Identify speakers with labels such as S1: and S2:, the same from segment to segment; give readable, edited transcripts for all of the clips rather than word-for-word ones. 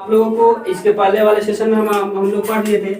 S1: आप लोगों को इसके पहले वाले सेशन में हम लोग पढ़ लिए थे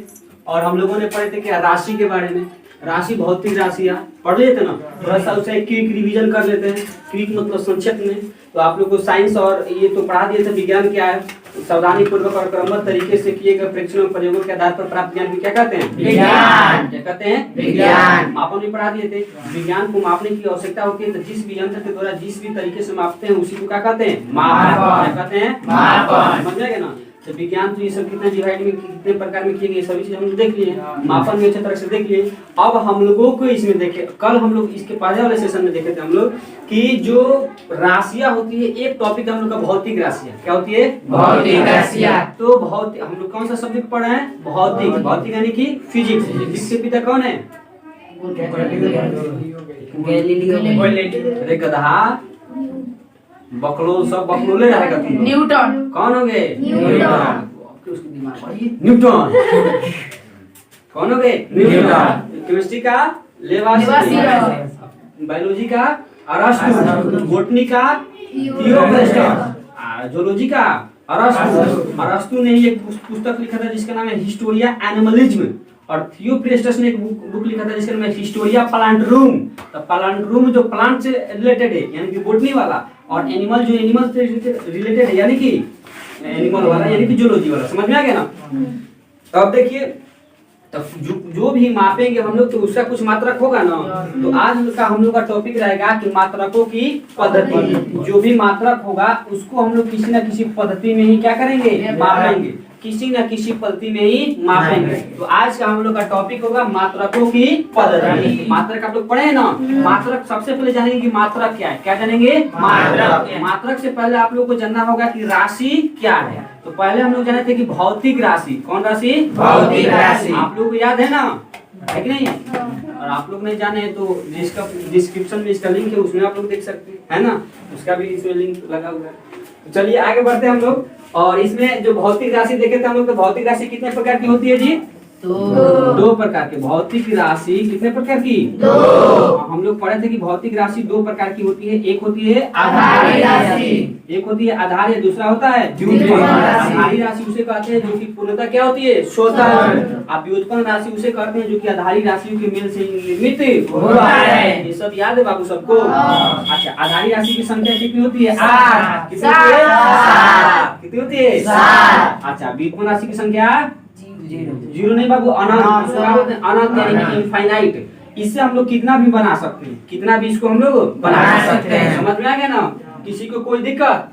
S1: और हम लोगों ने पढ़े थे क्या राशि के बारे में। राशि भौतिक राशियाँ पढ़ लिए थे ना, थोड़ा सा उसे क्विक रिवीजन कर लेते हैं। क्विक मतलब संक्षिप्त में। तो आप लोग को साइंस और ये तो पढ़ा दिए थे विज्ञान क्या है, सावधानी पूर्वक और क्रमबद्ध तरीके से किए गए परीक्षणों प्रयोगों के आधार पर प्राप्त ज्ञान को क्या कहते हैं? विज्ञान। क्या कहते हैं? विज्ञान। मापन भी पढ़ा दिए थे। विज्ञान को मापने की आवश्यकता होती है तो जिस भी यंत्र के द्वारा जिस भी तरीके से मापते हैं उसी को क्या कहते हैं? मापन। क्या कहते हैं? मापन। समझ गए ना? तो विज्ञान तो ये सब कितने डिवाइड में कितने प्रकार में किए गए सभी चीज हम लोग देख लिए, मापन भी अच्छे तरह से देख लिए। अब हम लोगों को इसमें देखे, कल हम लोग इसके पहले वाले सेशन में देखे थे हम लोग कि जो राशियां होती है, एक टॉपिक हम लोग का भौतिक राशियां। क्या होती है? भौतिक राशियां। तो भौतिक हम लोग कौन सा सब्जेक्ट पढ़ रहे हैं? भौतिक। भौतिक यानी कि फिजिक्स। फिजिक्स के पिता कौन है? अरे गधा, बकलोल सब बकलोले रहेगा तुम।
S2: न्यूटन।
S1: कौन हो गए? न्यूटन। कौन हो गए? न्यूटन। केमिस्ट्री का लेवासी। बायोलॉजी का अरस्तु। बोटनी का थियोफ्रास्टस। जूलॉजी का अरस्तु। अरस्तु ने एक पुस्तक लिखा था जिसका नाम है हिस्टोरिया एनिमलिज्म, और थियोफ्रास्टस ने एक बुक लिखा था जिसका नाम है हिस्टोरिया प्लांटरूम। तो प्लांटरूम जो प्लांट से रिलेटेड है यानी कि बोटनी वाला, और एनिमल जो एनिमल से रिलेटेड है यानी कि एनिमल वाला यानी कि जूलॉजी वाला। समझ में आ गया ना? तो अब देखिए, तो जो भी मापेंगे हम लोग तो उसका कुछ मात्रक होगा ना। तो आज का हम लोग का टॉपिक रहेगा कि मात्रकों की पद्धति। जो भी मात्रक होगा उसको हम लोग किसी न किसी पद्धति में ही क्या करेंगे? मापेंगे। किसी न किसी पद्धति में ही मापेंगे। तो आज का हम लोग का टॉपिक होगा मात्रकों की पद्धति। मात्रक आप लोग पढ़े ना? मात्रक सबसे पहले जानेंगे कि मात्रक क्या है। क्या जानेंगे? मात्रक। मात्रक से पहले आप लोग को जानना होगा कि राशि क्या है। तो पहले हम लोग जाने थे कि भौतिक राशि। कौन राशि? भौतिक राशि। आप लोग को याद है ना? है कि नहीं? और आप लोग नहीं जाने तो डिस्क्रिप्शन में इसका लिंक है, उसमें आप लोग देख सकते हैं, है ना? उसका भी इसमें लिंक लगा हुआ है। चलिए आगे बढ़ते हैं हम लोग। और इसमें जो भौतिक राशि देखे थे हम लोग, तो भौतिक राशि कितने प्रकार की होती है जी? दो प्रकार की। भौतिक राशि कितने प्रकार की? दो। हम लोग पढ़े थे कि भौतिक राशि दो प्रकार की होती है। एक होती है आधारी राशि, एक होती है आधार्य, दूसरा होता है व्युत्पन्न। आधारी राशि उसे कहते हैं जो कि पूर्णतः क्या होती है? स्वतंत्र। अब व्युत्पन्न राशि उसे कहते हैं जो कि आधारी राशियों के मेल से निर्मित होता है। ये सब याद है बाबू सबको? अच्छा, आधारी राशि की संख्या कितनी होती है? 8। कितनी होती है? 7। कितनी होती है? 7। अच्छा, व्युत्पन्न राशि की संख्या जीरो नहीं बाबू, अनंत। अनंत यानी कि इनफाइनाइट। इससे हम लोग कितना भी बना सकते हैं, कितना भी इसको हम लोग बना सकते हैं। समझ में आ गया ना? किसी को कोई दिक्कत?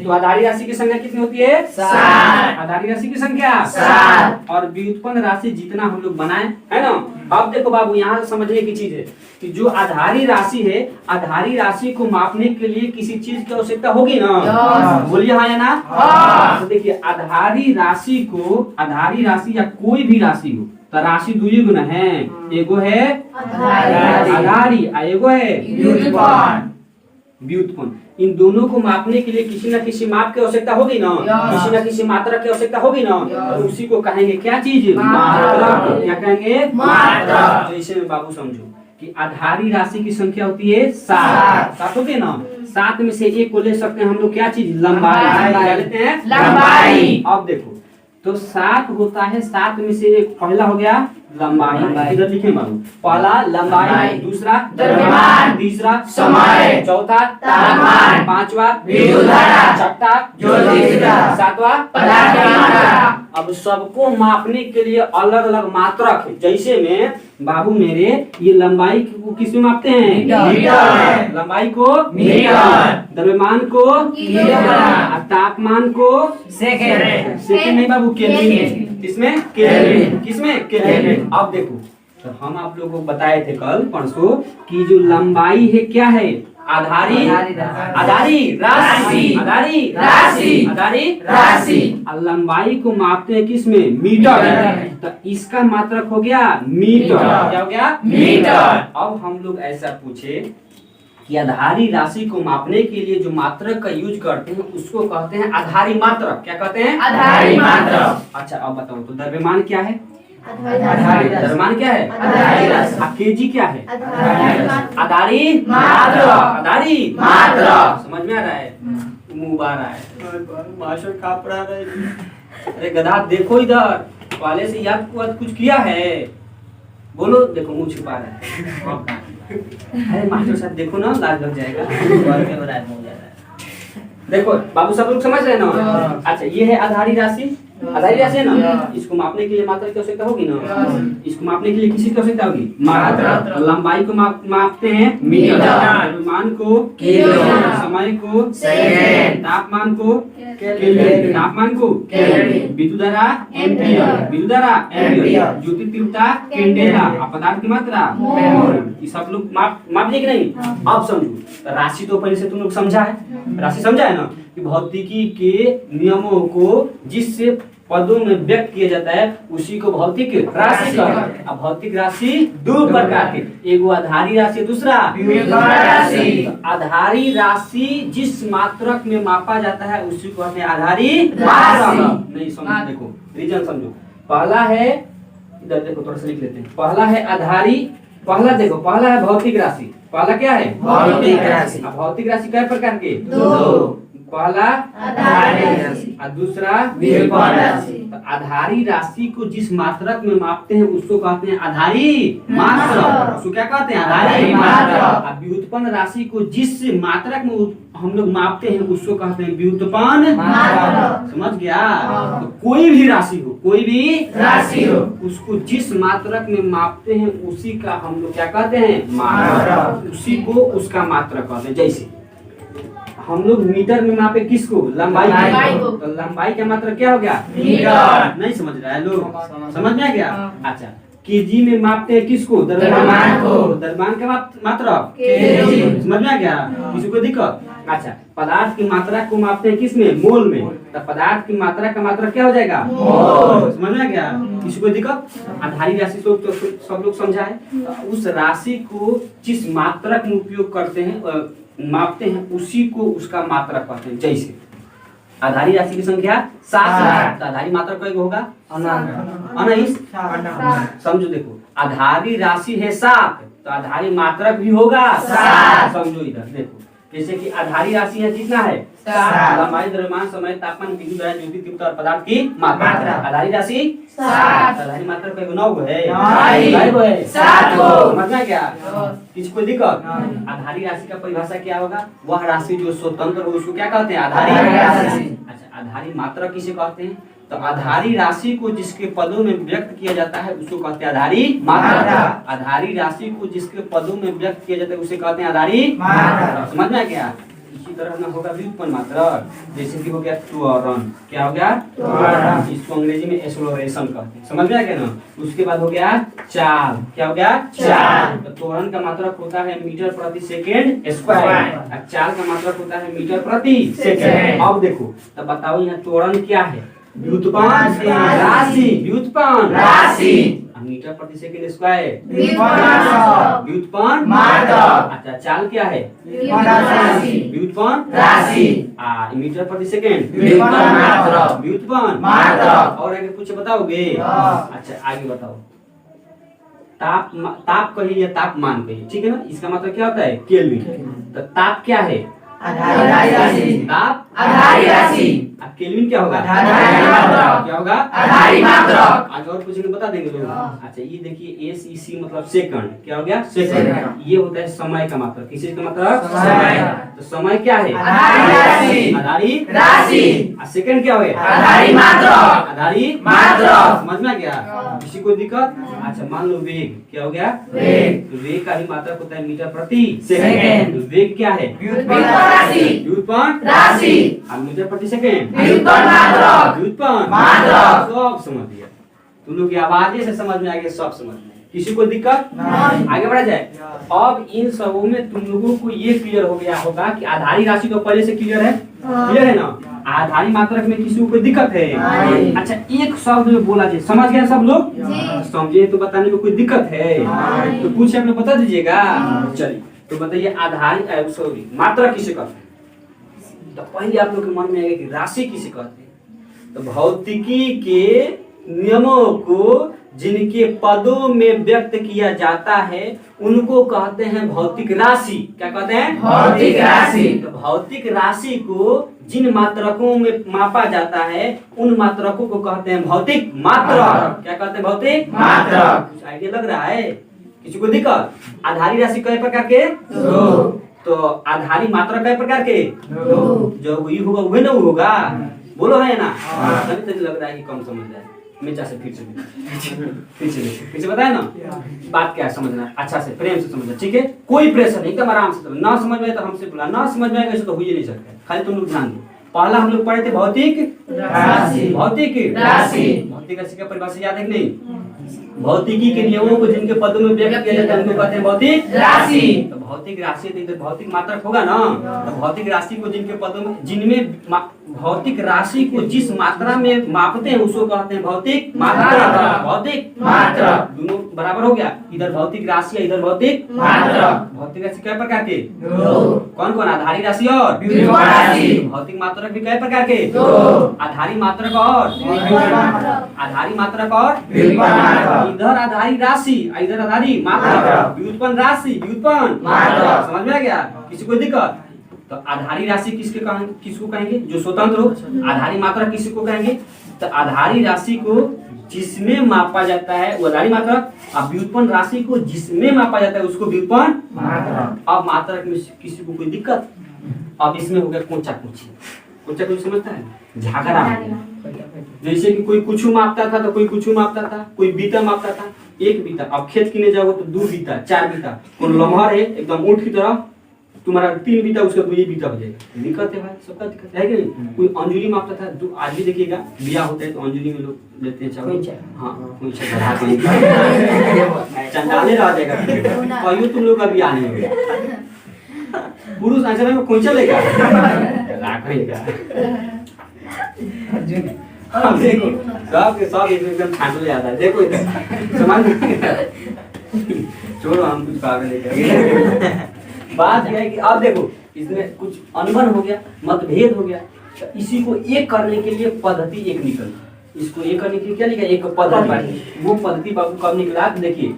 S1: तो आधारी राशि की संख्या कितनी होती है? 7। आधारी राशि की संख्या 7। और व्युत्पन्न राशि जितना हम लोग बनाए, है ना? अब देखो बाबू, यहाँ समझने की चीज है कि जो आधारी राशि है, आधारी राशि को मापने के लिए किसी चीज की आवश्यकता होगी ना? बोलिए हाँ या ना? तो देखिए, आधारी राशि को, आधारी राशि या कोई भी राशि हो तो राशि दुई गुना है। एगो है आधारी, एगो है व्युत्पन्न। इन दोनों को मापने के लिए किसी न किसी माप की आवश्यकता होगी ना? किसी न किसी मात्रा की आवश्यकता होगी ना? तो उसी को कहेंगे क्या चीज? मात्रक। क्या कहेंगे? मात्रक। जैसे में बाबू समझो कि आधारी राशि की संख्या होती है 7। 7 होती है ना? 7 में से एक को ले सकते हैं हम लोग, क्या चीज? लंबाई। क्या लेते हैं? लंबाई। अब देखो, तो 7 होता है, 7 में से एक पहला हो गया लंबाई। इधर लिखे बाबू, पहला लंबाई, दूसरा द्रव्यमान, तीसरा समय, चौथा तापमान, पांचवा विद्युत धारा, छठा ज्योतिषीता, सातवां पदार्थ की मात्रा। अब सबको मापने के लिए अलग अलग मात्रक है। जैसे में बाबू मेरे ये लंबाई को किस में मापते हैं? मीटर। लंबाई को मीटर, द्रव्यमान को किलोग्राम, तापमान को सेकंड। सेकंड नहीं बाबू, केल्विन। किसमें? केल्विन। किसमें? केल्विन। अब देखो, तो हम आप लोगों को बताए थे कल परसों कि जो लंबाई है क्या है? आधारी राशि। आधारी राशि। लंबाई को मापते हैं किसमें? मीटर। तो इसका मात्रक हो गया मीटर। क्या हो गया? मीटर। अब हम लोग ऐसा पूछे कि आधारी राशि को मापने के लिए जो मात्रक का यूज करते हैं उसको कहते हैं आधारी मात्रक। क्या कहते हैं? आधारी मात्रक। अच्छा, अब बताओ तो द्रव्यमान क्या है? द्रव्यमान क्या है? केजी क्या है? आधारी मात्रक। आधारी मात्रक। समझ में आ रहा है? मुंह बाहर आए। मास्टर कहाँ पढ़ा रहे हैं? अरे गधा देखो इधर, पहले से याद कुछ किया है? बोलो। देखो मुंह छुपा रहा है। अरे मास्टर साहब देखो ना, लाज लग जाएगा। देखो बाबू सब लोग समझ रहे हैं ना? अच्छा ये है आधारी राशि। आधारी राशि है ना, इसको मापने के लिए मात्रा की आवश्यकता होगी ना? इसको मापने के लिए किसी की आवश्यकता होगी? मात्रा। लंबाई को मापते हैं मीटर, द्रव्यमान को किलो, समय को सेकंड, तापमान को केल्विन, तापमान को केल्विन, विद्युत धारा एम्पियर, विद्युत धारा एम्पियर, ज्योति तीव्रता कैंडेला, पदार्थ की मात्रा मोल। ये सब लोग माप दिए कि नहीं? अब समझो। राशि तो पहले से तुम लोग समझा है, राशि समझा है ना कि भौतिकी के नियमों को जिससे पदों में व्यक्त किया जाता है उसी को भौतिक राशि कहते हैं। अब भौतिक राशि दो प्रकार के, एगो आधारी राशि, दूसरा विभव राशि। आधारी राशि जिस मात्रक में मापा जाता है उसी को कहते हैं आधारी मात्रक। नहीं समझ, देखो रीजन समझो। पहला है, इधर देखो थोड़ा सा लिख लेते हैं। पहला है आधारी, पहला देखो, पहला है भौतिक राशि। पहला क्या है? भौतिक राशि। भौतिक राशि कई प्रकार के? दो। पहला आधारी राशि और दूसरा विभव राशि। तो आधारी राशि को जिस मात्रक में मापते हैं उसको कहते हैं आधारी मात्रक। उसको क्या कहते हैं? आधारी मात्रक। व्युत्पन्न राशि को जिस मात्रक में हम लोग मापते हैं उसको कहते हैं व्युत्पन्न मात्रक। समझ गया? तो कोई भी राशि हो, कोई भी राशि हो, उसको जिस मात्रक में मापते हैं उसी का हम लोग क्या कहते हैं? मात्रक। उसी को उसका मात्रक कहते हैं। जैसे हम लोग मीटर में मापे किसको? लंबाई को। तो लंबाई का मात्रक क्या हो गया? मीटर। नहीं समझ रहा है लोग? समझ में आ गया? अच्छा केजी में मापते हैं किसको? द्रव्यमान को। द्रव्यमान का मात्रक केजी। समझ में आ गया? किसी को दिक्कत? अच्छा पदार्थ की मात्रा को मापते हैं किसमें? मोल में। तो पदार्थ की मात्रा का मात्रक क्या हो जाएगा? मोल। समझ में आ गया? किसी को दिक्कत? आधारी राशि तो सब लोग समझा है। उस राशि को जिस मात्रक में उपयोग करते हैं मापते हैं उसी को उसका मात्रक कहते हैं। जैसे आधारी राशि की संख्या 7 तो आधारी मात्रक कई होगा? 19। समझो देखो आधारी राशि है 7 तो आधारी मात्रक भी होगा 7। समझो इधर देखो, जैसे कि आधारी राशि है कितना है? 7। लंबाई, द्रव्यमान, समय, तापमान, विद्युत धारा, ज्योति तीव्रता और पदार्थ की मात्रा। आधारी राशि 7। आधारी मात्रक कई 9 है? 7। समझ में क्या? किसी को दिक्कत? आधारी राशि का परिभाषा क्या होगा? वह राशि जो स्वतंत्र हो उसको क्या कहते हैं? आधारी राशि। अच्छा आधारी मात्रक किसे कहते हैं? तो आधारी राशि को जिसके पदों में व्यक्त किया जाता है उसको कहते हैं आधारी मात्रक। आधारी राशि को जिसके पदों में व्यक्त किया जाता है उसे कहते हैं आधारी मात्रक। समझ में क्या? इसी तरह ना होगा व्युत्पन्न मात्रक। जैसे कि हो गया त्वरण। क्या हो गया? त्वरण। इसको अंग्रेजी में एक्सेलरेशन कहते हैं। समझ में आ गया ना? उसके बाद हो गया चाल। क्या हो गया? चाल। तो त्वरण का मात्रक होता है मीटर प्रति सेकेंड स्क्वायर। चाल का मात्रक होता है मीटर प्रति सेकेंड। अब देखो तब बताओ यहाँ त्वरण क्या है? व्युत्पन्न राशि। व्युत्पन्न राशि। मीटर प्रति सेकंड स्क्वायर व्युत्पन्न मात्रक। अच्छा चाल क्या है? व्युत्पन्न राशि। मीटर प्रति सेकंड व्युत्पन्न मात्रक। व्युत्पन्न मात्रक। और आगे कुछ बताओगे? अच्छा आगे बताओ। ताप कहिए या तापमान कहिए, ठीक है ना? इसका मतलब क्या होता है? केल्विन। तो ताप क्या है? आधारी राशि। ताप आधारी राशि। अब केल्विन क्या होगा? आधारी मात्रक। क्या होगा? आधारी मात्रक। आगे और कुछ नहीं बता देंगे लोग? अच्छा ये देखिए SEC मतलब सेकंड। क्या हो गया? सेकंड। ये होता है समय का मात्रक। किस चीज का मात्रक? समय। तो समय क्या है? आधारी राशि। आधारी राशि। और सेकंड क्या हो गया? आधारी मात्रक। आधारी मात्रक। समझ में आ गया? किसी को दिक्कत? अच्छा मान लो वेग। क्या हो गया? वेग। तो वेग का भी मात्रक होता है मीटर प्रति सेकंड। तो वेग क्या है? व्युत्पन्न राशि। व्युत्पन्न राशि। और मीटर प्रति सेकंड व्युत्पन्न मात्रक। व्युत्पन्न मात्रक। सब समझ लिया तुम लोग? आवाज से समझ में आ गया? सब समझ में? किसी को दिक्कत? आगे बढ़ा जाए। अब इन सबों में तुम लोगों को ये क्लियर हो गया होगा कि आधारी राशि तो पहले से क्लियर है। क्लियर है ना? आधारी मात्रक में किसी को दिक्कत है? अच्छा एक शब्द में बोला जाए, समझ गए सब लोग? समझे तो बताने में कोई दिक्कत है? तो कुछ आप लोग बता दीजिएगा। चलिए तो बताइए आधारी सॉरी मात्रक किसे कहते हैं? तो पहले आप लोग के मन में आएगा कि राशि किसे कहते हैं? तो भौतिकी के नियमों को जिनके पदों में व्यक्त किया जाता है उनको कहते हैं भौतिक राशि। क्या कहते हैं?
S2: भौतिक राशि।
S1: तो भौतिक राशि को जिन मात्रकों में मापा जाता है उन मात्रकों को कहते हैं भौतिक मात्रक। क्या कहते हैं? भौतिक
S2: मात्रक।
S1: कुछ आइडिया लग रहा है किसी को? दिक्कत? आधारी राशि कई प्रकार के?
S2: दो।
S1: तो आधारी मात्रक कई प्रकार के?
S2: दो।
S1: जो वही होगा वही ना होगा। बोलो है ना?
S2: हाँ।
S1: तभी तो लग रहा है कि कम समझ रहा है। मैं से फिर से बताया ना बात क्या है, समझना अच्छा से प्रेम से समझना, ठीक है? कोई प्रेशर नहीं, एकदम आराम से। ना समझ में तो हमसे बोला, ना समझ में ऐसे तो हो ही नहीं सकता। खाली तुम लोग ध्यान दो। पहला हम लोग पढ़े थे भौतिक
S2: राशि।
S1: भौतिक
S2: राशि।
S1: भौतिक राशि का परिभाषा याद है कि नहीं? भौतिकी के नियमों को जिनके पदों में व्यक्त किया जाता है उनको कहते हैं भौतिक
S2: राशि।
S1: तो भौतिक राशि तो इधर भौतिक मात्रक होगा ना। तो भौतिक राशि को जिनके पदों में भौतिक राशि को जिस मात्रा में मापते हैं उसको कहते हैं भौतिक मात्रक। भौतिक
S2: मात्रक।
S1: दोनों बराबर हो गया। इधर भौतिक राशि, इधर भौतिक
S2: मात्रक।
S1: भौतिक राशि कई प्रकार के?
S2: दो।
S1: कौन कौन? आधारी राशि और
S2: विभव राशि।
S1: भौतिक मात्रक भी कई प्रकार के?
S2: दो।
S1: आधारी मात्रक और आधारी मात्रक और
S2: विभव मात्रक।
S1: इधर आधारी राशि, इधर आधारी मात्रक।
S2: मात्रक।
S1: व्युत्पन्न राशि, व्युत्पन्न
S2: मात्रक।
S1: समझ में आ गया? किसी को दिक्कत? तो आधारी राशि किसको कहेंगे? जो स्वतंत्र हो। आधारी मात्रक किसको कहेंगे? तो आधारी राशि को जिसमें मापा जाता है वो आधारी मात्रक, और व्युत्पन्न राशि को जिसमें मापा जाता है उसको व्युत्पन्न
S2: मात्रक।
S1: अब मात्रक में किसी को कोई दिक्कत? अब इसमें हो गया कोचा कुची। कोचा कुची समझता है? झगड़ा। जैसे कि कोई कुछ मापता था तो कोई कुछ मापता था, कोई बीता मापता था, एक बीता। अब खेत किने जाओगे तो 2 बीता, 4 बीता। कोई लम्हा है एकदम ऊंट की तरह, तुम्हारा 3 बीता, उसका 2 बीता हो जाएगा। दिक्कत है भाई, सबका दिक्कत है कि नहीं? कोई अंजुरी मापता था, तो आज भी देखिएगा बिया होता है तो अंजुरी में लोग लेते हैं चावल। हाँ, कोई बढ़ा के चंडाले रह जाएगा। कहियो तुम लोग का बिया नहीं होगा। पुरुष ऐसा में कोई चलेगा राखेगा। अब देखो सब के सब एकदम छांटले आता है। देखो इधर समझ छोड़ो, हम कुछ पागल नहीं करेंगे। बात यह है कि अब देखो इसमें कुछ अनबन हो गया, मतभेद हो गया, तो इसी को एक करने के लिए पद्धति एक निकल। इसको एक करने के लिए क्या लिखा? एक पद्धति। वो पद्धति बाबू कब निकला? देखिए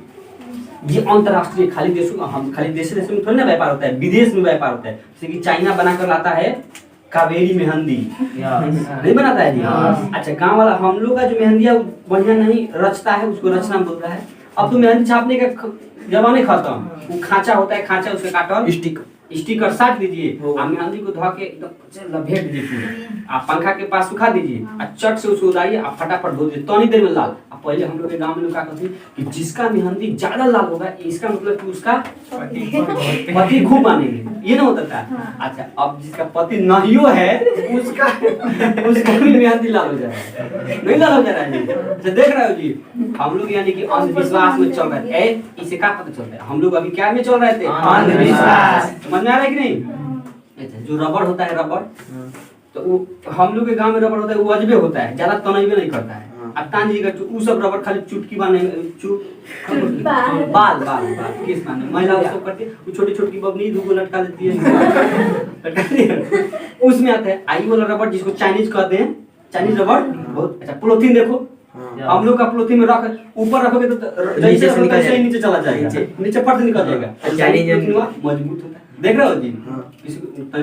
S1: ये अंतरराष्ट्रीय खाली देशों हम खाली देश में थोड़ी ना व्यापार होता है, विदेश में व्यापार होता है। जैसे कि चाइना बनाकर लाता है कावेरी मेहंदी, नहीं बनाता है जी? अच्छा, गांव वाला हम लोग का जो मेहंदी है बढ़िया नहीं रचता है, उसको रचना बोलता है। अब तो मेहंदी छापने का जमाने खत्म। वो खांचा होता है, खांचा उसके काटल स्टिकर साट दीजिए, आप मेहंदी को धो के एकदम लपेट दीजिए, आप पंखा के पास सुखा दीजिए, चट से उसको उतारिए, आप फटाफट धो दीजिए, तो देर में लाल। अब पहले हम लोग के गांव में लोग क्या कहते हैं कि जिसका मेहंदी ज्यादा लाल होगा इसका मतलब कि उसका पति खूब मानेंगे, ये ना होता था। अच्छा, अब जिसका पति नहीं है उसका भी मेहंदी लाल हो जाएगा, नहीं लाल हो जा रहा है जी? अच्छा, देख रहे हो जी, हम लोग यानी कि अंधविश्वास में चल रहे थे। इसे क्या पता चलता है? हम लोग अभी क्या में चल रहे थे? अंधविश्वास। समझ में आ रहा है कि नहीं? अच्छा, जो रबड़ होता है, रबड़ तो वो हम लोग के गांव में रबड़ होता है, वो अजबे होता है, ज्यादा तनइबे नहीं करता है। अब तान जी का वो सब रबड़ खाली चुटकी बांधे, बाल केस बांधे, महिला उसको करके वो छोटी छोटी बबनी दूगो लटका देती है, उसमें आता है। आई वाला रबड़ जिसको चाइनीज कहते हैं, चाइनीज रबड़ बहुत अच्छा। पॉलिथीन देखो, हम लोग का पॉलिथीन में रख ऊपर रखोगे तो नीचे से निकल जाएगा, नीचे चला जाएगा, नीचे फट निकल जाएगा। मजबूत होता है, देख रहे हो जी?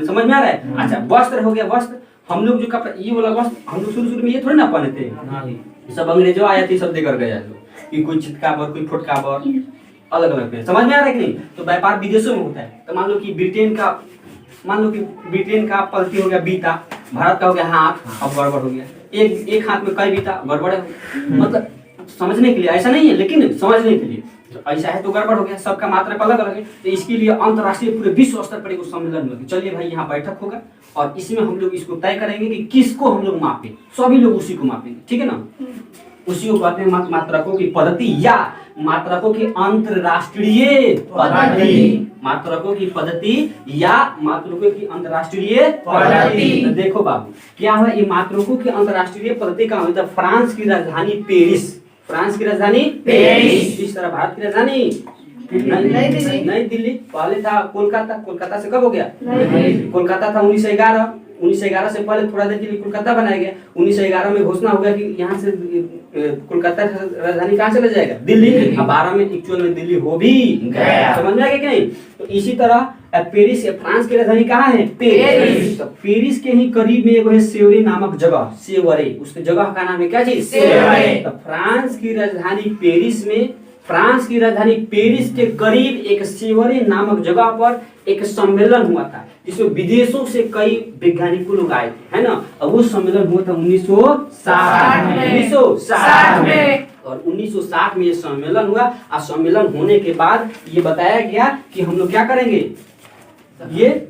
S1: समझ में आ रहा है? अच्छा, वस्त्र हो गया। वस्त्र हम लोग जो कपड़ा ये वाला वस्त्र हम लोग शुरू में ये थोड़ी ना पहने थे, सब अंग्रेजों आया थी, सब देकर गया लोग कि कोई चितकाबर, कोई फुटकाबर, अलग अलग पे। समझ में आ रहा है कि नहीं? तो व्यापार विदेशों में होता है। तो मान लो कि ब्रिटेन का पलटी हो गया बीता, भारत का हो गया हाथ, अब गड़बड़ हो गया। एक हाथ में कई बीता, गड़बड़ है। मतलब समझने के लिए ऐसा नहीं है, लेकिन समझने के लिए तो ऐसा है तो गड़बड़ हो गया। सबका मात्रक अलग अलग है, तो इसके लिए अंतरराष्ट्रीय पूरे विश्व स्तर पर एक सम्मेलन होगा। चलिए भाई, यहाँ बैठक होगा और इसमें हम लोग इसको तय करेंगे कि किसको हम लोग मापें। सभी लोग उसी को मापेंगे, ठीक है ना? उसी को कहते हैं मात्रकों की पद्धति या मात्रकों की अंतरराष्ट्रीय पद्धति। मात्रकों की पद्धति या मात्रकों की अंतरराष्ट्रीय पद्धति। तो देखो बाबू, क्या है ये मात्रकों की अंतरराष्ट्रीय पद्धति का मतलब फ्रांस की राजधानी पेरिस, फ्रांस की राजधानी पेरिस, इस तरह भारत की राजधानी नई दिल्ली। पहले था कोलकाता, कोलकाता से कब हो गया? कोलकाता था 1911, 1911 से पहले थोड़ा देर के लिए कोलकाता बनाया गया। 1911 में घोषणा हो गया कि यहाँ से कोलकाता राजधानी कहाँ चला जाएगा, दिल्ली। अब 12 में एक्चुअल में दिल्ली हो भी गया। समझ में आ गया कि नहीं? तो इसी तरह पेरिस, फ्रांस की राजधानी कहाँ है, पेरिस। तो पेरिस के ही करीब में एक है सेवरे नामक जगह, सेवरे, उसके जगह का नाम है क्या चीज, सेवरे। तो फ्रांस की राजधानी पेरिस में, फ्रांस की राजधानी पेरिस के करीब एक सेवरे नामक जगह पर एक सम्मेलन हुआ था, जिसमें विदेशों से कई वैज्ञानिकों लोग आए थे, है ना। और वो सम्मेलन हुआ था 1960 में। और 1960 में ये सम्मेलन हुआ। और सम्मेलन होने के बाद ये बताया गया कि हम लोग क्या करेंगे, ये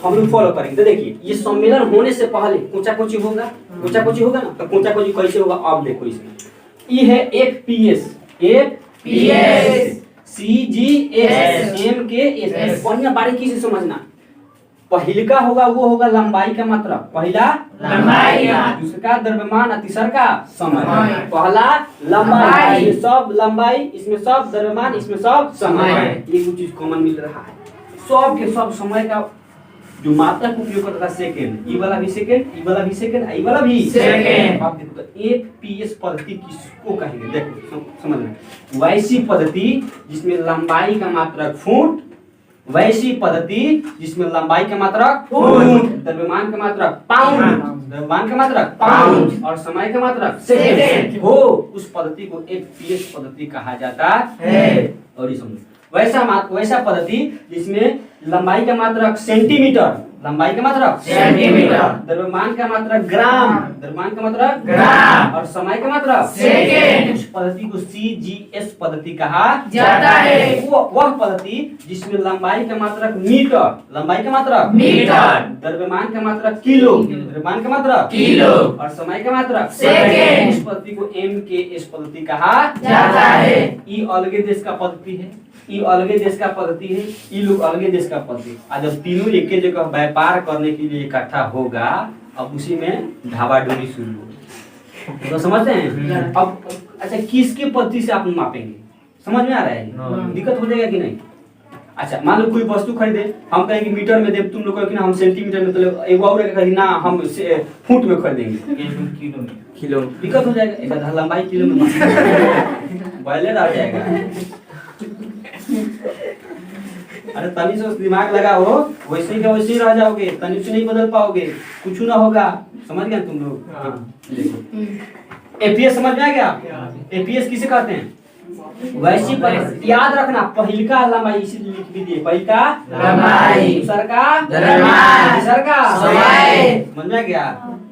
S1: हम लोग फॉलो करेंगे। तो देखिए, ये सम्मेलन होने से पहले कोचा कोची होगा, कोचा कोची होगा ना। तो कोचा कोची कैसे होगा, अब देखो इसमें ये है एक पीएस, एक पीएस, सीजीएस, एमकेएस। बढ़िया बारीकी से समझना। पहिलका होगा वो होगा लंबाई का मात्रा, पहला लंबाई, दूसरा द्रव्यमान, तीसरा का समय। पहला लंबाई, इसमें सब लंबाई, इसमें सब द्रव्यमान, इसमें सब समय। एक चीज कॉमन मिल रहा है, सब के सब समय का जो मात्रा का उपयोग करता है सेकंड। ई वाला भी सेकंड, ई वाला भी सेकंड, ई वाला भी सेकंड। आप देखो तो एक पीएस पद्धति किसको कहेंगे, देखो समझना। वैसी पद्धति जिसमें लंबाई का मात्रक फुट, वैसी पद्धति जिसमें लंबाई का मात्रक फुट, द्रव्यमान का मात्रक पाउंड, द्रव्यमान का मात्रक पाउंड और समय का मात्रक सेकंड हो, उस पद्धति को एक पीएस पद्धति कहा जाता है। और ये समझो, वैसा पद्धति जिसमें लंबाई का मात्रक सेंटीमीटर, लंबाई का मात्रक सेंटीमीटर, द्रव्यमान का मात्रक ग्राम, द्रव्यमान का मात्रक ग्राम और समय का मात्रक सेकंड, उस पद्धति को सीजीएस पद्धति कहा जाता है। वह पद्धति जिसमें लंबाई का मात्रक मीटर, लंबाई का मात्रक मीटर, द्रव्यमान का मात्रक किलो, द्रव्यमान का मात्रक किलो और समय का मात्रक सेकंड, उस पद्धति को एमकेएस पद्धति कहा जाता है। ये अलगे देश का पद्धति है, ये अलगे देश का पद्धति है, ये लोग अलगे देश का पद्धति। आज जब तीनों एक जगह व्यापार करने के लिए इकट्ठा होगा, अब उसी में ढाबाडोली शुरू होगी। तो समझते हैं? अब अच्छा, किसके पद्धति से आप मापेंगे, समझ में आ रहा है? दिक्कत हो जाएगा कि नहीं? अच्छा, मान लो कोई वस्तु खरीदे, हम कहेंगे मीटर में दे, तुम लोग कहेंगे ना हम सेंटीमीटर में, तो एक और कहेंगे ना हम फुट में खरीदेंगे, किलो। दिक्कत हो जाएगा, एक लंबाई किलो में वायलेट आ जाएगा। अरे तनी से दिमाग लगाओ, वैसे ही वैसे ही रह जाओगे, तनी से नहीं बदल पाओगे, कुछ ना होगा। समझ गए तुम लोग? देखो एपीएस समझ में आ गया? एपीएस किसे कहते हैं? वैसी पर याद रखना, पहिलका लंबाई इसीलिए लिख भी दिए, पहिलका लंबाई, दूसरा का द्रव्यमान, तीसरा का समय। समझ में आ गया?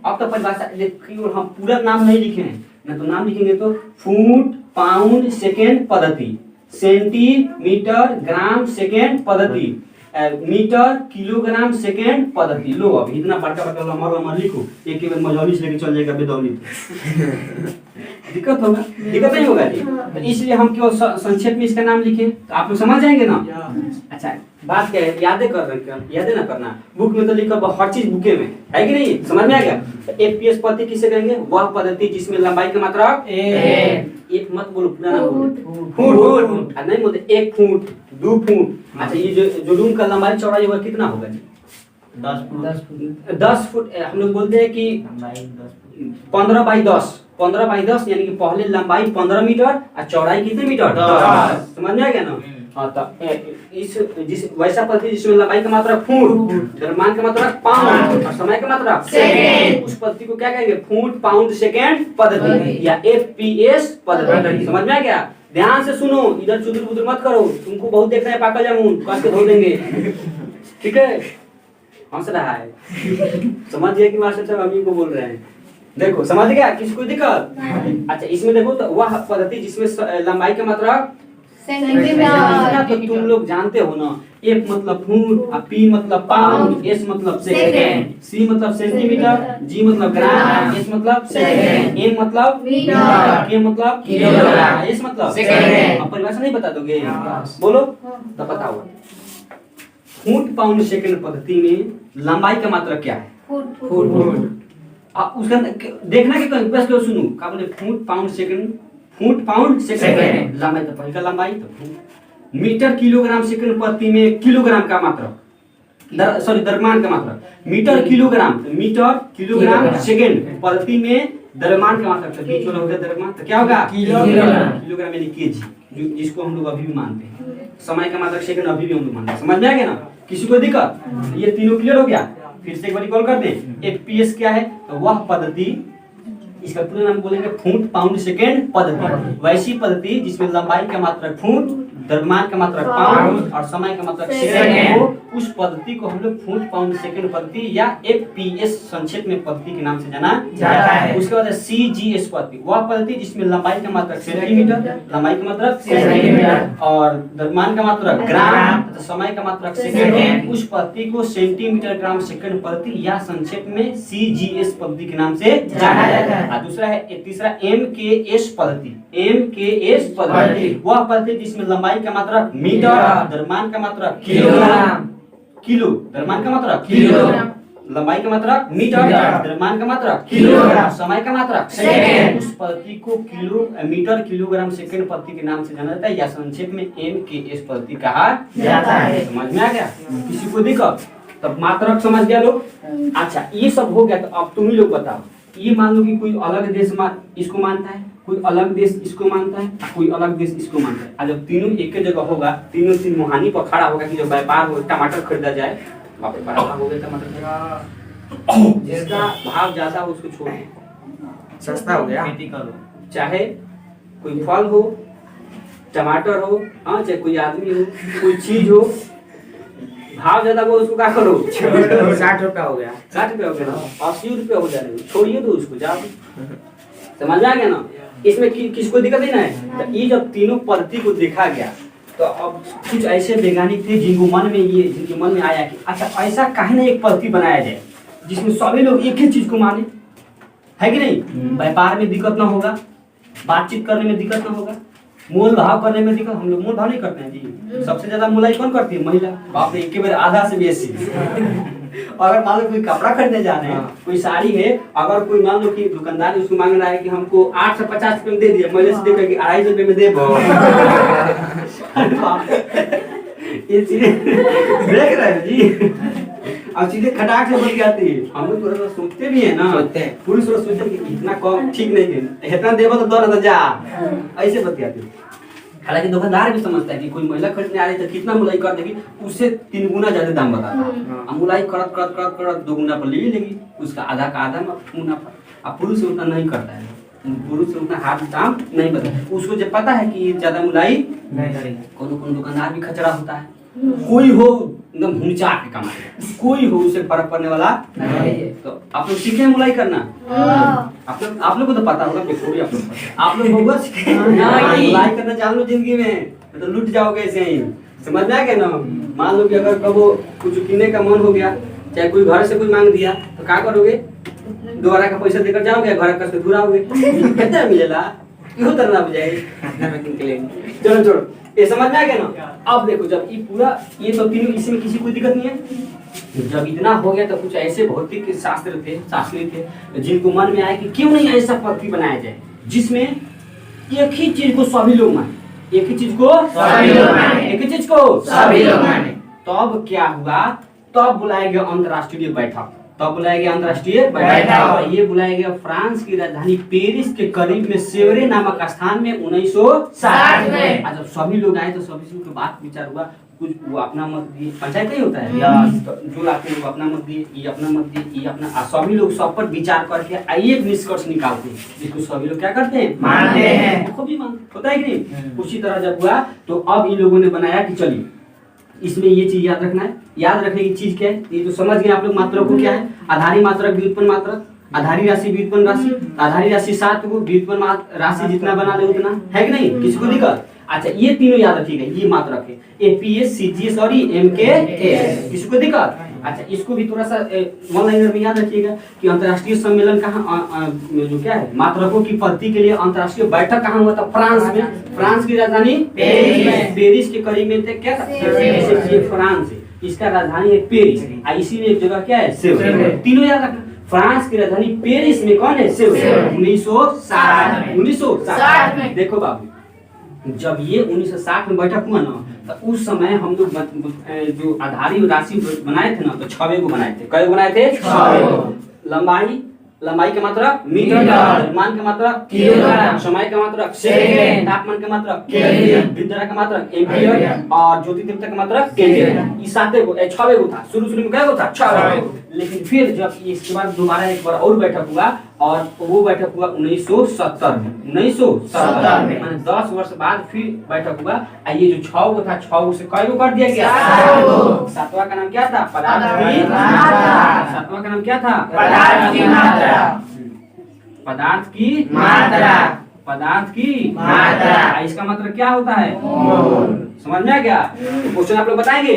S1: अब तो परिभाषा देखिए, हम पूरा नाम नहीं लिखे हैं ना, तो नाम लिखेंगे तो फुट, पाउंड, सेकेंड पद्धति, सेंटीमीटर, ग्राम, सेकेंड पद्धति, मीटर, किलोग्राम, सेकेंड पद्धति। लो अब इतना बड़का बड़का लंबा लिखो, एक बार मजौली से लेके चल जाएगा बेदौली। दिक्कत होगा, दिक्कत नहीं होगा जी। तो इसलिए हम क्यों संक्षेप में इसका नाम लिखे, तो आप लोग समझ जाएंगे ना। अच्छा, बात क्या है, यादें कर रहे हैं, यादें ना करना, बुक में तो लिखा हर चीज बुके में है कि नहीं, समझ में आ गया? तो एपीएस पद्धति किसे कहेंगे? वह पद्धति जिसमें लंबाई का मात्रा एक मत बोलो, पूरा नाम बोलो, फुट, नहीं बोलते 1 फुट, 2 फुट। अच्छा, ये जो रूम का लंबाई चौड़ाई होगा कितना होगा जी? 10 फुट। हम लोग बोलते हैं कि 15 बाई 10, 15 बाई 10, यानी कि पहले लंबाई 15 मीटर और चौड़ाई कितने मीटर? 10। समझ में आ गया ना? हाँ, तो इस वैसा पद्धति जिसमें लंबाई का मात्रा फुट, द्रव्यमान का मात्रा पाउंड और समय का मात्रा सेकंड, उस पद्धति को क्या कहेंगे? फुट, पाउंड, सेकंड पद्धति या एफपीएस पद्धति। समझ में आ गया? ध्यान से सुनो, इधर चुदुर बुदुर मत करो, तुमको बहुत देख रहे हैं पाकल जामुन, कस के धो देंगे, ठीक है? हंस रहा है, समझ गया कि मास्टर साहब अभी को बोल रहे हैं? देखो समझ गया, किसी को दिक्कत? अच्छा, इसमें देखो तो वह पद्धति जिसमें लंबाई का मात्रा सेंटीमीटर, तो तुम लोग जानते हो ना, एफ मतलब फुट, पी मतलब पाउंड, एस मतलब सेकंड, सी मतलब सेंटीमीटर, जी मतलब ग्राम, एस मतलब सेकंड, एम मतलब मीटर, के मतलब किलोग्राम, एस मतलब सेकंड। अब परिभाषा नहीं बता दोगे? बोलो तो बताओ। फुट, पाउंड, सेकंड पद्धति में लंबाई का मात्रा क्या है? फुट। अब उसका देखना कि बस क्यों सुनो, क्या बोले? Foot, pound, second, foot, pound, second, लंबाई तो पहले का लंबाई, तो फुट। मीटर, किलोग्राम, सेकंड पद्धति में किलोग्राम का मात्रक, द्रव्यमान का मात्रक, मीटर किलोग्राम, तो मीटर किलोग्राम सेकंड, पद्धति में द्रव्यमान का मात्रक, तो बीच वाला हो गया द्रव्यमान, तो क्या होगा किलोग्राम यानी केजी, जिसको हम लोग अभी भी मानते हैं। समय का मात्रक सेकंड अभी भी हम लोग मानते हैं। समझ में आ गया ना? किसी को दिक्कत? ये तीनों क्लियर हो गया? फिर से एक बार कॉल कर दें। एफपीएस क्या है? तो वह पद्धति, इसका पूरा नाम बोलेंगे फुट पाउंड सेकंड पद्धति, वैसी पद्धति जिसमें लंबाई का मात्रक फुट, द्रव्यमान का मात्रक पाउंड और समय का मात्रक सेकंड हो, उस पद्धति को हम लोग फुट पाउंड सेकंड पद्धति या एफपीएस संक्षेप में पद्धति के नाम से जाना जाता है। उसके बाद सीजीएस पद्धति, वह पद्धति जिसमें लंबाई का मात्रक सेंटीमीटर, लंबाई का मात्रक सेंटीमीटर और द्रव्यमान का मात्रक ग्राम, समय का मात्रक सेकंड, उस पद्धति को सेंटीमीटर ग्राम सेकंड पद्धति या संक्षेप में सीजीएस पद्धति के नाम से जाना जाता है। दूसरा है, तीसरा एमकेएस पद्धति, एमकेएस पद्धति, वह पद्धति जिसमें लंबाई का मात्रक मीटर, द्रव्यमान का मात्रक किलोग्राम, किलो, द्रव्यमान का मात्रक किलोग्राम, लंबाई का मात्रक मीटर, द्रव्यमान का मात्रक किलोग्राम, समय का मात्रक सेकंड, उस पद्धति को किलो मीटर किलोग्राम सेकंड पद्धति के नाम से जाना जाता है या संक्षेप में एमकेएस पद्धति कहा जाता है। समझ में आ गया? किसी को दिक्कत? तब मात्रक समझ गया लोग? अच्छा, ये सब हो गया, तो अब तुम ही लोग बताओ, ये मान लो कि कोई अलग देश इसको मानता है, कोई अलग देश इसको मानता है, कोई अलग देश इसको मानता है। जब तीनों एक ही जगह होगा, तीनों तीन मुहानी पर खड़ा होगा कि जब व्यापार हो, टमाटर खरीदा जाए, बाप रे बड़ा हो गया टमाटर, जिसका भाव ज्यादा हो उसको छोड़,
S2: सस्ता हो गया,
S1: खेती करो, चाहे कोई फल हो, टमाटर हो, हाँ, चाहे कोई आदमी हो, कोई चीज हो, भाव ज्यादा हो उसको क्या करो,
S2: 60 रुपया हो गया,
S1: 60 रुपया हो गया, 80 रुपया हो जाने, छोड़िए तो उसको, जाओ। समझ में आ गया ना? इसमें किसको दिक्कत नहीं है? तो ये जब तीनों पद्धति को देखा गया, तो अब कुछ ऐसे वैज्ञानिक थे जिनके मन में आया कि अच्छा, ऐसा काहे ना एक पद्धति बनाया जाए जिसमें सभी लोग एक ही चीज को माने, है कि नहीं? व्यापार में दिक्कत ना होगा, बातचीत करने में दिक्कत ना होगा, मोल भाव करने में दिक्कत, हम लोग मोल भाव नहीं करते हैं जी। सबसे ज्यादा मोलाई कौन करती है? महिला। बाप रे, एक बार आधा से बेसी। अगर मान लो कोई कपड़ा खरीदने जा रहे हैं, कोई साड़ी है, अगर कोई मान लो कि दुकानदार उसको मांग रहा है कि हमको 850 रुपए में दे दिया, महिला से देखा कि 250 रुपए में दे ये चीजें देख रहे हैं जी। अब चीजें खटाक से बोल के आती है, हम लोग थोड़ा सा सोचते भी है ना, पुरुष लोग सोचते हैं कि इतना कम ठीक नहीं है, इतना देवो तो 2 ना जा, ऐसे बतियाते हैं। हालांकि दुकानदार भी समझता है कि कोई महिला खरीदने आ रही है तो कितना मुलाई कर देगी, उससे 3 गुना ज्यादा दाम बताता है। अब मुलाई करत 2 गुना पर ले लेगी, उसका आधा का आधा मुनाफा। अब पुरुष उतना नहीं करता है, पुरुष उतना हाथ दाम नहीं बताता, उसको जब पता है कि ज्यादा मुलाई नहीं करेगी। कौन दुकानदार भी खचरा होता है, कोई हो एकदम हुंचा के कमाए, कोई हो उसे फर्क पड़ने वाला नहीं है। तो आप लोग सीखे मुलाई करना, आप लोग को तो पता होगा, आप लोग होगा मुलाई करना जान लो जिंदगी में, तो लूट जाओगे ऐसे ही। समझ में आ गया ना? मान लो कि अगर कबो कुछ किनने का मन हो गया, चाहे कोई घर से कोई मांग दिया, तो क्या करोगे? दोबारा का पैसा देकर जाओगे, घर का घुराओगे, कितना मिलेगा? क्यों तरना बुझाएगी? चलो छोड़ो, ये समझ में आ गया ना? अब देखो, जब ये पूरा ये तो तीनों, इसमें किसी कोई दिक्कत नहीं है। जब इतना हो गया तो कुछ ऐसे भौतिक शास्त्री थे जिनको मन में आया कि क्यों नहीं ऐसा पद्धति बनाया जाए जिसमें एक ही चीज को सभी लोग माने, एक ही चीज को सभी लोग माने, एक ही चीज को सभी लोग माने। तब क्या हुआ? तब बुलाया गया अंतर्राष्ट्रीय बैठक, ये बुलाया गया फ्रांस की राजधानी पेरिस के करीब में सेवरे नामक स्थान में 1960 में। जब सभी लोग आए तो सभी से बात विचार हुआ, कुछ वो अपना मत दिए, पंचायत नहीं होता है या जो लाते हैं वो अपना मत दिए, ये अपना मत दिए, ये अपना, सभी लोग सब पर विचार करके एक निष्कर्ष निकालते हैं जिसको सभी लोग क्या करते हैं? मानते हैं। खूब ही मानते, होता है कि नहीं? उसी तरह जब हुआ तो अब इन लोगों ने बनाया कि चलिए इसमें ये चीज याद रखना है। याद रखने की चीज क्या है? ये तो समझ गए आप लोग मात्रक को क्या है? आधारी मात्रक, व्युत्पन्न मात्रक, आधारी राशि, व्युत्पन्न राशि। आधारी राशि 7 को, व्युत्पन्न राशि जितना बना ले उतना, है कि नहीं? किसको दिक्कत? अच्छा, ये तीनों याद रखिएगा, ये मात्रक है, एपीएस, सीजीएस और एमकेएस। किसको दिक्कत? अच्छा, इसको भी थोड़ा सा वन लाइनर में याद रखिएगा कि अंतर्राष्ट्रीय सम्मेलन कहाँ, जो क्या है मात्रकों की पद्धति के लिए अंतर्राष्ट्रीय बैठक कहाँ हुआ था? फ्रांस में। फ्रांस की राजधानी पेरिस के करीब में थे, क्या था? फ्रांस है, इसका राजधानी है पेरिस, इसी में एक जगह क्या है? सेवरे। तीनों याद रखना। फ्रांस की राजधानी पेरिस में कौन है? सेवरे। 1960 में। देखो बाबू, जब ये 1960 में बैठक हुआ ना, तो उस समय हम लोग जो आधारी राशि बनाए थे ना, तो 6 गो बनाए थे। कई बनाए थे? 6। लंबाई के मात्रक मीटर, द्रव्यमान के मात्रक किलोग्राम, समय के मात्रक सेकंड, तापमान के मात्रक केल्विन, विद्युत के मात्रक एम्पीयर और ज्योति तीव्रता के मात्रक केल्विन। ये 7 गो 6 गो था। शुरू में क्या था? 6 गो। लेकिन फिर जब इसके बाद दोबारा एक बार और बैठक हुआ, और वो बैठक हुआ 1970 में। 1970 में माने 10 वर्ष बाद फिर बैठक हुआ। ये जो 6 गो था, 6 गो से कई गो कर दिया गया? 7 गो। 7वां का नाम क्या था? पदार्थ की मात्रा। 7वां का नाम क्या था? पदार्थ की मात्रा। पदार्थ की मात्रा। पदार्थ की मात्रा। इसका मतलब क्या होता है? मोल। समझ में आ गया? क्वेश्चन आप लोग बताएंगे।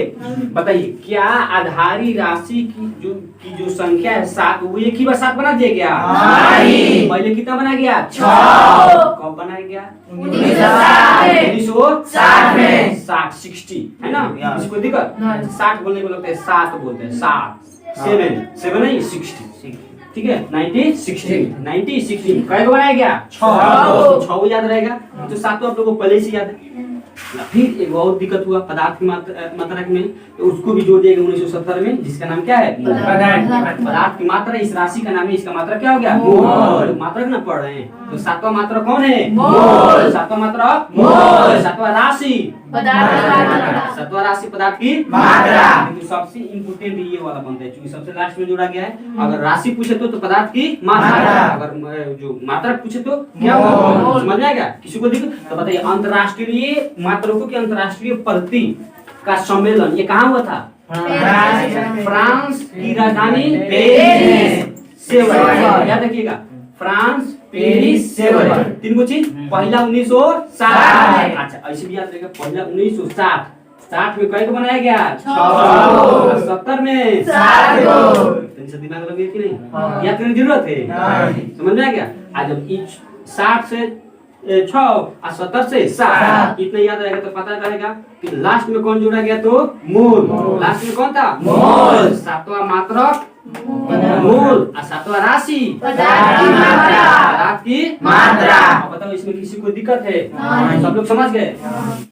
S1: बताइए, क्या आधारी राशि की जो संख्या है 7, वो एक ही बार 7 बना दिया गया? नहीं। पहले कितना बना गया? 6। कब बनाया गया? 1960 में। 60 है ना? इसको दिक्कत 60 बोलने को लगता है 7 बोलते हैं। 7 नहीं 60। ठीक है, 1960 कई को बनाया गया? 6 याद रहेगा। तो 7 तो आप लोगों को पहले से याद है। फिर एक बहुत दिक्कत हुआ पदार्थ की मात्रा में, तो उसको भी जोड़ दिया गया 1970 में, जिसका नाम क्या है? पदार्थ की मात्रा। इस राशि का नाम है, इसका मात्रा क्या हो गया? मोल। मात्रक ना पढ़ रहे हैं, तो 7वां मात्रा कौन है? मोल। 7वां मात्रा मोल। 7वां राशि पदार्थ। 7वां राशि पदार्थ की मात्रा। लेकिन सबसे इम्पोर्टेंट ये वाला बनता है, क्योंकि सबसे लास्ट में जोड़ा गया है। अगर राशि पूछे तो पदार्थ की मात्रा, अगर जो मात्रक पूछे तो क्या होगा? समझ में आएगा? किसी को दिक्कत? तो बताइए, अंतरराष्ट्रीय मात्रकों की अंतरराष्ट्रीय पद्धति का सम्मेलन ये कहाँ हुआ था? फ्रांस की राजधानी पेरिस से। याद रखिएगा, फ्रांस, पेरिस, सेवर। 3 गो चीज। पहला 1960। अच्छा, ऐसे भी याद रखिएगा, पहला 1960। 60 में कई को बनाया गया? 6। 70 में 7 गो। दिमाग लगे कि नहीं? याद करने की जरूरत है? समझ में आ गया? आज जब 60 से 6 और 70 से 7 इतना याद रहेगा तो पता रहेगा कि लास्ट में कौन जोड़ा गया? तो मोल। लास्ट में कौन था? मोल। 7वां मात्रक मोल और 7वां राशि पदार्थ की मात्रा। पदार्थ की मात्रा। बताओ, इसमें किसी को दिक्कत है? सब लोग समझ गए?